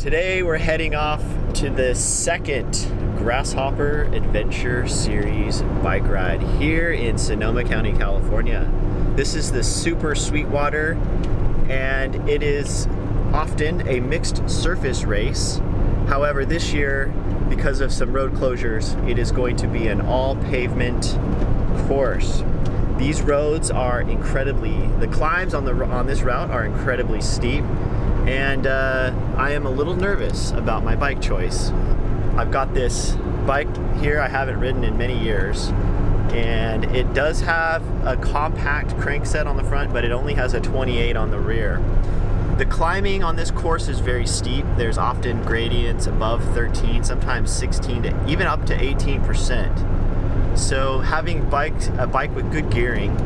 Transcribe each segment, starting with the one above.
Today we're heading off to the second Grasshopper Adventure Series bike ride here in Sonoma County, California. This is the Super Sweetwater, and it is often a mixed surface race. However, this year, because of some road closures, it is going to be an all pavement course. These roads are the climbs on this route are incredibly steep, and I am a little nervous about my bike choice. I've got this bike here I haven't ridden in many years, and it does have a compact crankset on the front, but it only has a 28 on the rear. The climbing on this course is very steep. There's often gradients above 13, sometimes 16 to even up to 18%. So having a bike with good gearing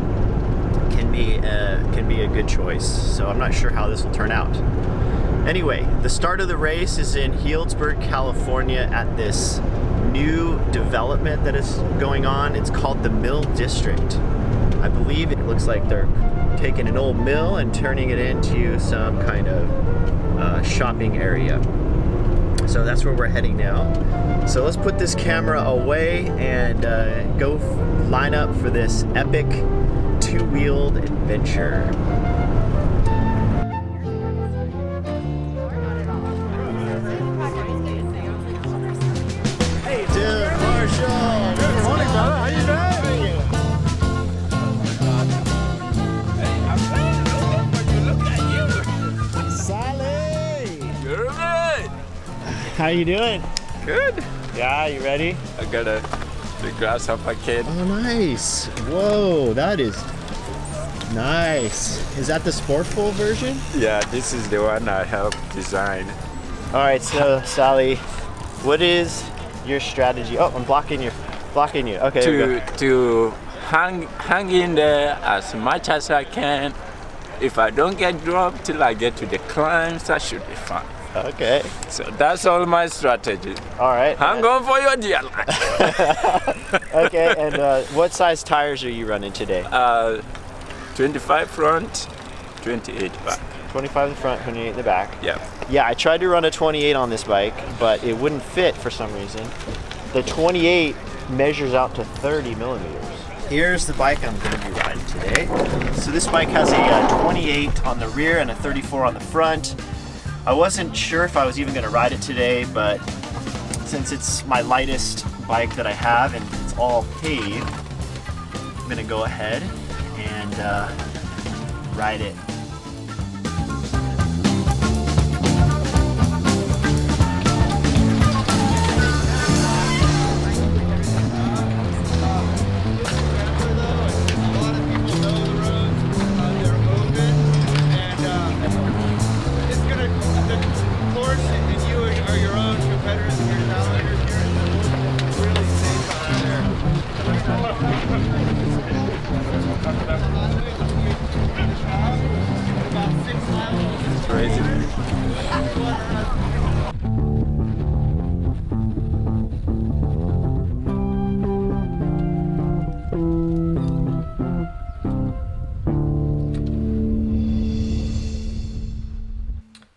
can be a good choice. So I'm not sure how this will turn out. Anyway, the start of the race is in Healdsburg, California, at this new development that is going on. It's called the Mill District. I believe it looks like they're taking an old mill and turning it into some kind of shopping area. So that's where we're heading now. So let's put this camera away and go line up for this epic two-wheeled adventure. Hey, dude, Marshall. Good morning, brother. How you doing? How you doing? Good. Yeah, you ready? I got the Grasshopper kid. Oh, nice. Whoa, that is nice. Is that the Sportful version? Yeah, this is the one I helped design. All right, so Sally, what is your strategy? Oh, I'm blocking you. Okay. To hang in there as much as I can. If I don't get dropped till I get to the climbs, that should be fine. Okay. So that's all my strategy. All right. Hang on for your dear life. Okay, and what size tires are you running today? 25 front, 28 back. 25 in the front, 28 in the back. Yeah. Yeah, I tried to run a 28 on this bike, but it wouldn't fit for some reason. The 28 measures out to 30 millimeters. Here's the bike I'm going to be riding today. So this bike has a 28 on the rear and a 34 on the front. I wasn't sure if I was even going to ride it today, but since it's my lightest bike that I have and it's all paved, I'm going to go ahead and ride it.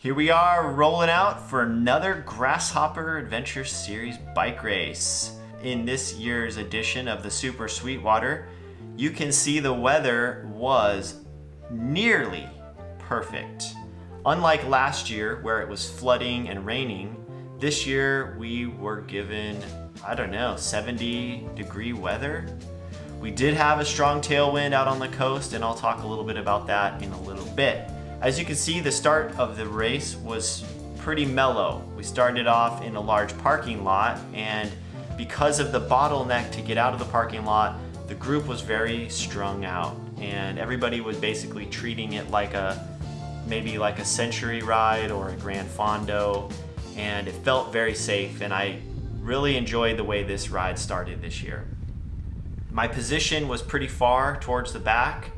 Here we are rolling out for another Grasshopper Adventure Series bike race. In this year's edition of the Super Sweetwater, you can see the weather was nearly perfect. Unlike last year where it was flooding and raining, this year we were given, 70-degree weather. We did have a strong tailwind out on the coast, and I'll talk a little bit about that in a little bit. As you can see, the start of the race was pretty mellow. We started off in a large parking lot, and because of the bottleneck to get out of the parking lot, the group was very strung out, and everybody was basically treating it like maybe like a Century ride or a Grand Fondo, and it felt very safe, and I really enjoyed the way this ride started this year. My position was pretty far towards the back,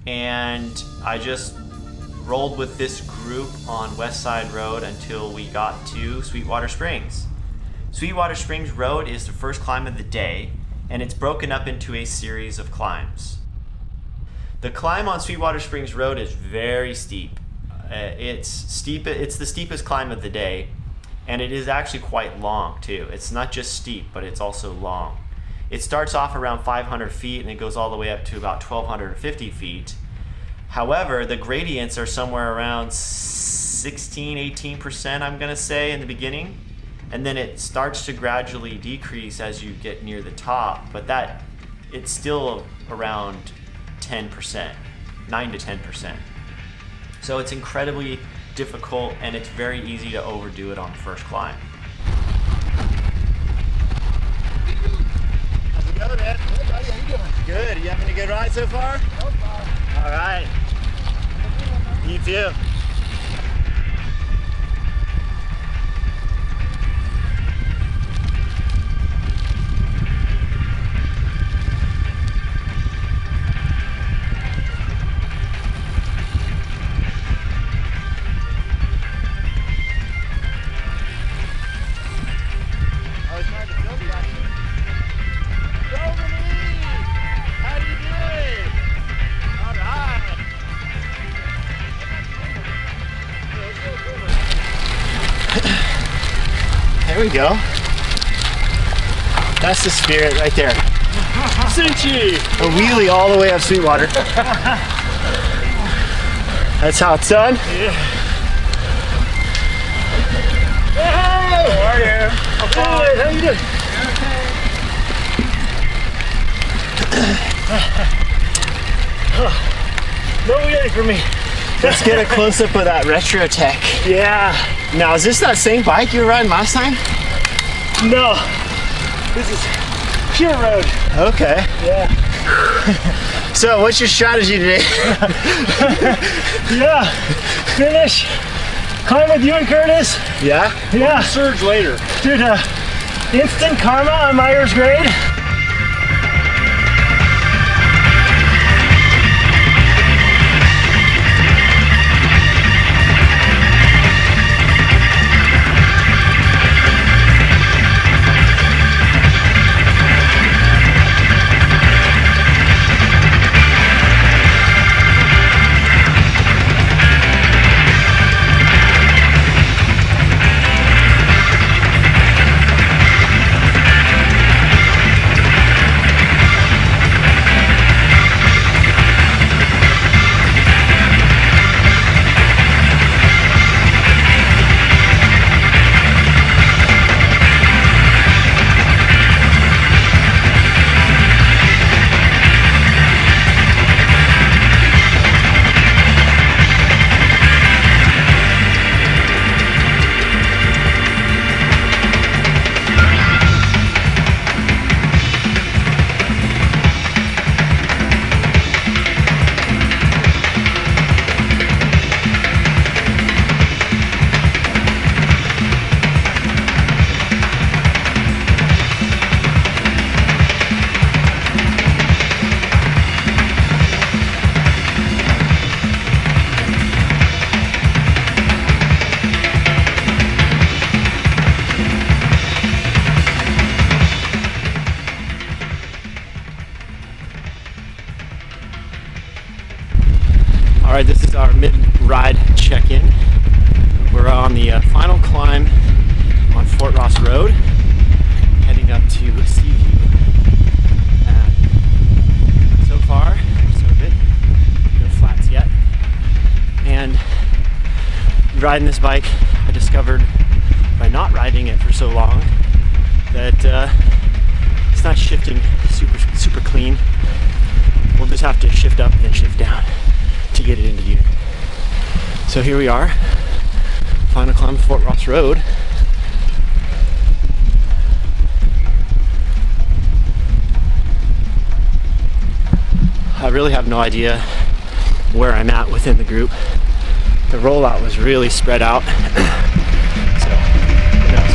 and I just rolled with this group on West Side Road until we got to Sweetwater Springs. Sweetwater Springs Road is the first climb of the day, and it's broken up into a series of climbs. The climb on Sweetwater Springs Road is very steep. It's steep. It's the steepest climb of the day, and it is actually quite long too. It's not just steep, but it's also long. It starts off around 500 feet and it goes all the way up to about 1,250 feet. However, the gradients are somewhere around 16-18%, I'm gonna say, in the beginning, and then it starts to gradually decrease as you get near the top, but it's still around 10%, 9 to 10%. So it's incredibly difficult, and it's very easy to overdo it on the first climb. How's it going, man? Good, buddy. How you doing? Good. You having a good ride so far? So far. All right. You too. There we go. That's the spirit right there. Cinchi! A wheelie all the way up Sweetwater. That's how it's done. Yeah. Hey! How are you? I'm fine. How you doing? No wheelie for me. Let's get a close-up of that retro tech. Yeah. Now, is this that same bike you were riding last time? No. This is pure road. Okay. Yeah. So, what's your strategy today? Yeah. Finish. Climb with you and Curtis. Yeah? Yeah. Surge later. Dude, instant karma on Myers grade. All right, this is our mid-ride check-in. We're on the final climb on Fort Ross Road, heading up to Seaview. So far, so good. No flats yet. And riding this bike, I discovered by not riding it for so long that it's not shifting super clean. We'll just have to shift up and shift down to get it into gear. So here we are, final climb of Fort Ross Road. I really have no idea where I'm at within the group. The rollout was really spread out. So, who knows?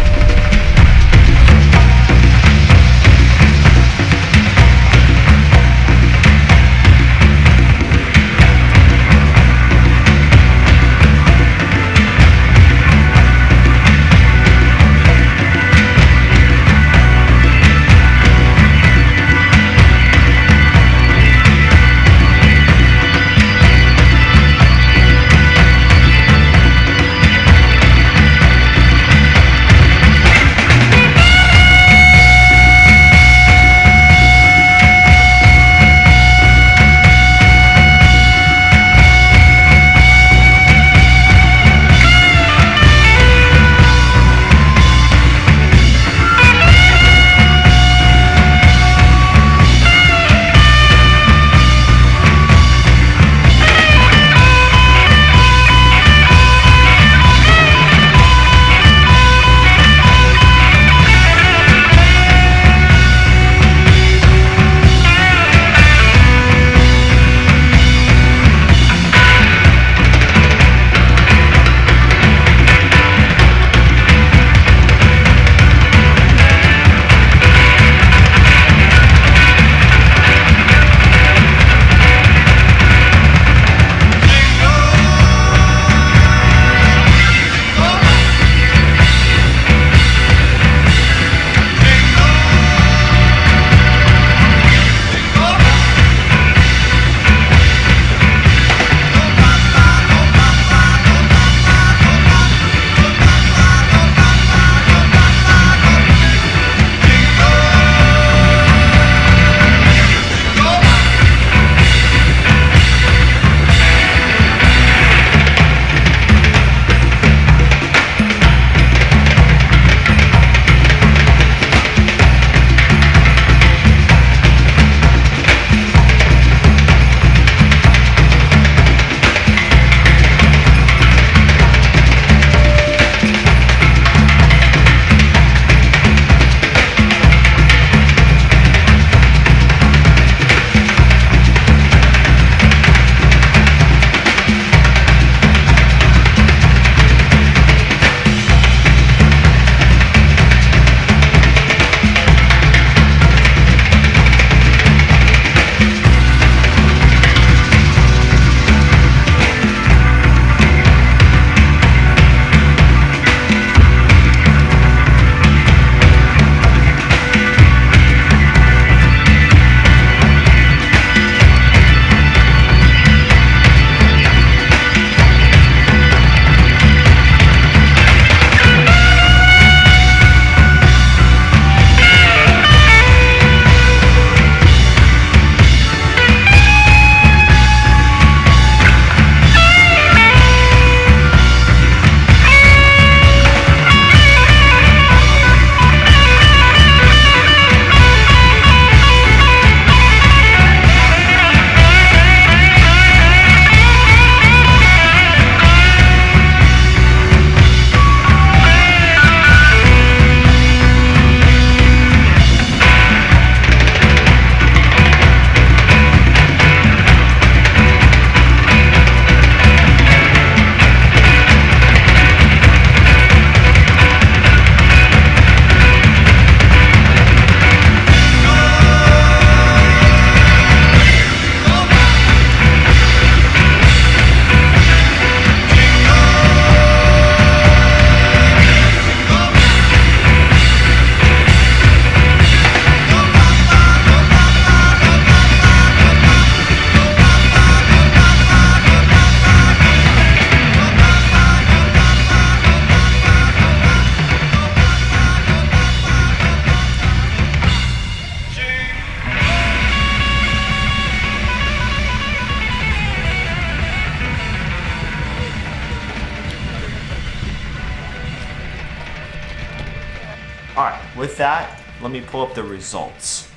All right, with that, let me pull up the results.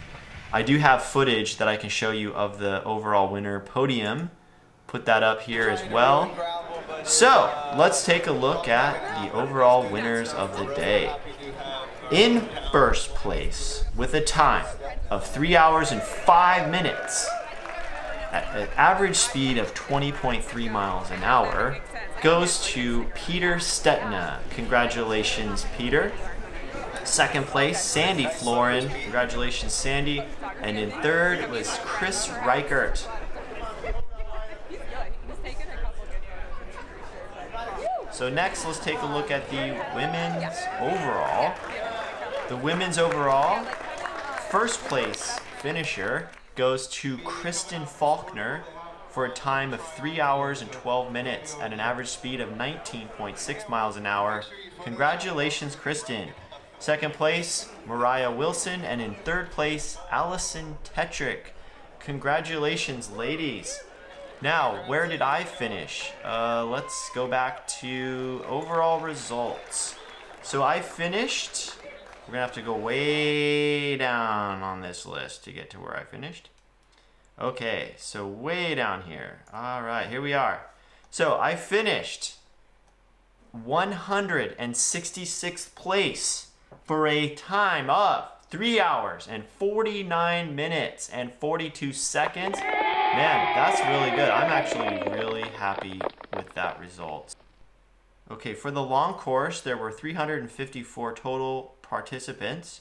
I do have footage that I can show you of the overall winner podium. Put that up here as well. So let's take a look at the overall winners of the day. In first place, with a time of 3 hours and 5 minutes, at an average speed of 20.3 miles an hour, goes to Peter Stetina. Congratulations, Peter. Second place, Sandy Florin. Congratulations, Sandy. And in third was Chris Reichert. So next, let's take a look at the women's overall. The women's overall, first place finisher goes to Kristen Faulkner for a time of 3 hours and 12 minutes at an average speed of 19.6 miles an hour. Congratulations, Kristen. Second place, Mariah Wilson, and in third place, Allison Tetrick. Congratulations, ladies. Now, where did I finish? Let's go back to overall results. So I finished, we're gonna have to go way down on this list to get to where I finished. Okay, so way down here. All right, here we are. So I finished 166th place for a time of 3 hours and 49 minutes and 42 seconds. Man, that's really good. I'm actually really happy with that result. Okay, for the long course, there were 354 total participants.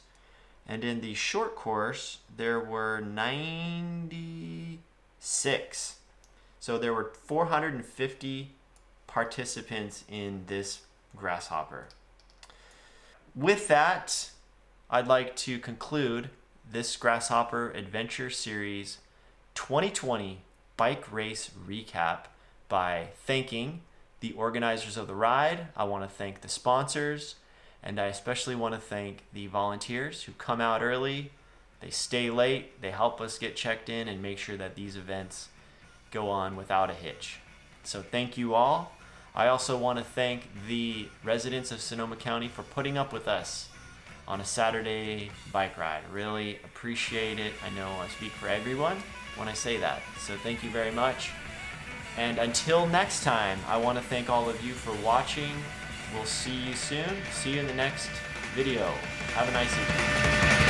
And in the short course, there were 96. So there were 450 participants in this Grasshopper. With that, I'd like to conclude this Grasshopper Adventure Series 2020 bike race recap by thanking the organizers of the ride. I want to thank the sponsors, and I especially want to thank the volunteers who come out early, they stay late, they help us get checked in and make sure that these events go on without a hitch. So thank you all. I also want to thank the residents of Sonoma County for putting up with us on a Saturday bike ride. Really appreciate it. I know I speak for everyone when I say that. So thank you very much. And until next time, I want to thank all of you for watching. We'll see you soon. See you in the next video. Have a nice evening.